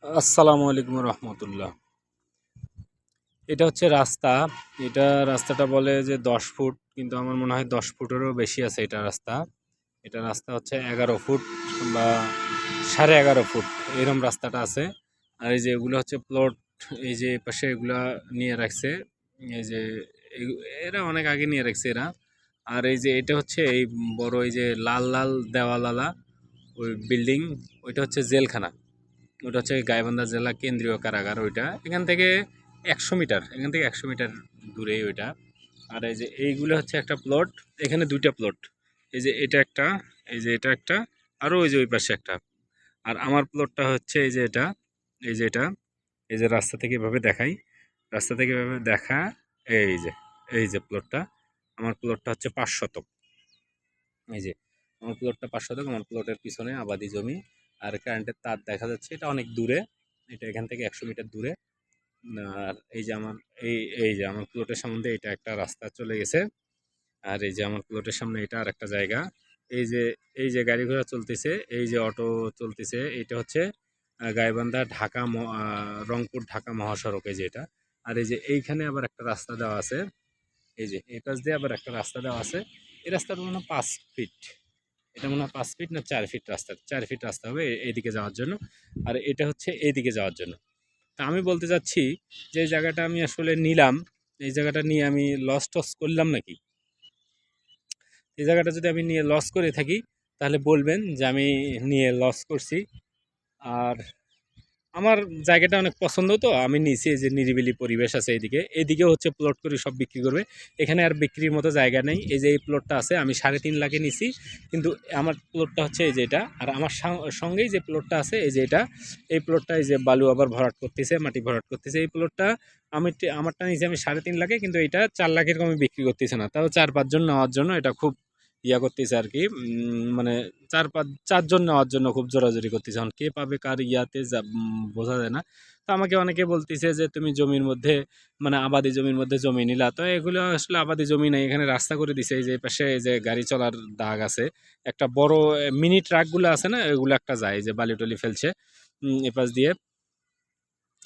আসসালামু আলাইকুম রহমতুল্লাহ। এটা হচ্ছে রাস্তা। এটা রাস্তাটা বলে যে 10 ফুট, কিন্তু আমার মনে হয় 10 ফুটেরও বেশি আছে এটা রাস্তা। এটা রাস্তা হচ্ছে 11 ফুট বা 11.5 ফুট, এরকম রাস্তাটা আছে। আর এই যে এগুলো হচ্ছে প্লট, এই যে পাশে এগুলা নিয়ে রাখছে। এই যে এরা অনেক আগে নিয়ে রাখছে এরা। আর এই যে এটা হচ্ছে এই বড় এই যে লাল লাল দেওয়ালালা ওই বিল্ডিং, ওইটা হচ্ছে জেলখানা। ওটা হচ্ছে গাইবান্ধা জেলা কেন্দ্রীয় কারাগার। ওইটা এখান থেকে 100 মিটার দূরেই ওইটা। আর এই যে এইগুলো হচ্ছে একটা প্লট, এখানে দুইটা প্লট। এই যে এটা একটা, এই যে এটা একটা, আরও ওই যে ওই পাশে একটা। আর আমার প্লটটা হচ্ছে এই যে এটা, এই যে এটা। এই যে রাস্তা থেকে এভাবে দেখাই, রাস্তা থেকে এভাবে দেখা। এই যে, এই যে প্লটটা, আমার প্লটটা হচ্ছে 5 শতক। এই যে আমার প্লটটা 5 শতক, আমার প্লটের পিছনে আবাদি জমি। আর কারেন্টের তার দেখা যাচ্ছে, এটা অনেক দূরে, এটা এখান থেকে 100 মিটার দূরে। আর এই যে আমার, এই এই যে আমার প্লটের সামনে দিয়ে এটা একটা রাস্তা চলে গেছে। আর এই যে আমার প্লটের সামনে এটা আর একটা জায়গা। এই যে, এই যে গাড়ি ঘোড়া চলতেছে, এই যে অটো চলতেছে, এটা হচ্ছে গাইবান্ধা ঢাকা রংপুর ঢাকা মহাসড়ক, এই যে এটা। আর এই যে এইখানে আবার একটা রাস্তা দেওয়া আছে, এই যে এই পাশ দিয়ে আবার একটা রাস্তা দেওয়া আছে। এই রাস্তাটা মনে হয় 5 ফিট, এটা মনে হয় 5 ফিট না 4 ফিট রাস্তা, 4 ফিট রাস্তা হবে এইদিকে যাওয়ার জন্য। আর এটা হচ্ছে এইদিকে যাওয়ার জন্য। তা আমি বলতে চাচ্ছি যে এই জায়গাটা আমি আসলে নিলাম, এই জায়গাটা নিয়ে আমি লস টস করলাম নাকি? এই জায়গাটা যদি আমি নিয়ে লস করে থাকি, তাহলে বলবেন যে আমি নিয়ে লস করছি। আর আমার জায়গাটা অনেক পছন্দ, তো আমি নিচে এই যে নিরিবিলি পরিবেশ আছে, এইদিকে এইদিকে হচ্ছে প্লট করে সব বিক্রি করবে। এখানে আর বিক্রির মতো জায়গা নেই। এই যে এই প্লটটা আছে, আমি 3.5 লাখে নিছি, কিন্তু আমার প্লটটা হচ্ছে এই যে এটা। আর আমার সঙ্গেই যে প্লটটা আছে এই যে এটা, এই প্লটটা এই যে বালু আবার ভরাট করতেছে, মাটি ভরাট করতেছে। এই প্লটটা আমি আমারটা নিচে আমি 3.5 লাখে, কিন্তু এটা 4 লাখের কমে বিক্রি করতেছে না। তাও 4-5 জন নেওয়ার জন্য এটা খুব ইয়া করতেছে আর কি। মানে 4-5 4 জন নেওয়ার জন্য খুব জোরাজোরি করতেছে। এখন কে পাবে কার ইয়াতে বোঝা যায় না। তো আমাকে অনেকে বলতেছে যে তুমি জমির মধ্যে, মানে আবাদি জমির মধ্যে জমি নিলা, তো এগুলো আসলে আবাদি জমি নাই, এখানে রাস্তা করে দিছে। এই যে পাশে এই যে গাড়ি চলার দাগ আছে, একটা বড় মিনি ট্রাকগুলো আছে না, এগুলো একটা যায়, এই যে বালি টলি ফেলছে এ পাশ দিয়ে।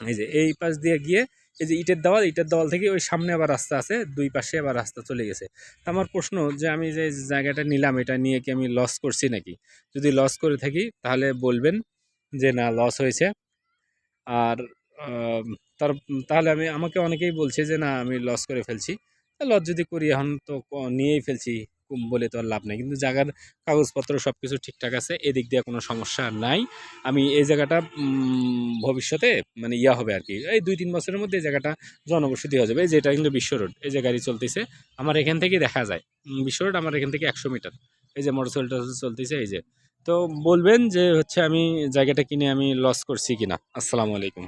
এই যে এই পাশ দিয়ে গিয়ে এই যে ইটের দেওয়াল থেকে ওই সামনে আবার রাস্তা আছে, দুই পাশে আবার রাস্তা চলে গেছে। তো আমার প্রশ্ন, যে আমি যে জায়গাটা নিলাম, এটা নিয়ে কি আমি লস করছি নাকি? যদি লস করে থাকি তাহলে বলবেন যে না, লস হয়েছে। আর আম, তার তাহলে আমাকে অনেকেই বলছে যে না, আমি লস করে ফেলছি। লস যদি করি, এখন তো নিয়েই ফেলছি, বলে তো আর লাভ নেই। কিন্তু জায়গার কাগজপত্র সব কিছু ঠিকঠাক আছে, এদিক দিয়ে কোনো সমস্যা নাই। আমি এই জায়গাটা ভবিষ্যতে মানে ইয়া হবে আর কি, এই 2-3 বছরের মধ্যে এই জায়গাটা জনবসতি হয়ে যাবে। এই যে এটা কিন্তু বিশ্ব রোড, এই যে গাড়ি চলতেছে, আমার এখান থেকেই দেখা যায় বিশ্ব রোড, আমার এখান থেকে 100 মিটার। এই যে মোটরসাইকেলটা চলতেছে, এই যে। তো বলবেন যে হচ্ছে আমি জায়গাটা কিনে আমি লস করছি কিনা। আসসালামু আলাইকুম।